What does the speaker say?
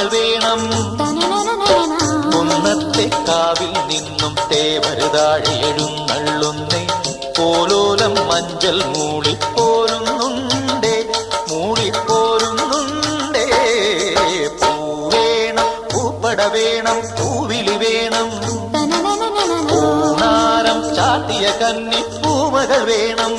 പൂമകൾ വേണം. കുന്നത്തെ കാവിൽ നിന്നും തേവരുതാഴെ എഴുന്നള്ളുന്നേ. പോലോലം മഞ്ചൽ മൂളിപ്പോരുന്നുണ്ടേ, മൂളിപ്പോരുന്നുണ്ടേ. പൂവേണം, പൂപ്പട വേണം, പൂവിളി വേണം. പൂനാരം ചാട്ടിയ കന്നി പൂമകൾ വേണം.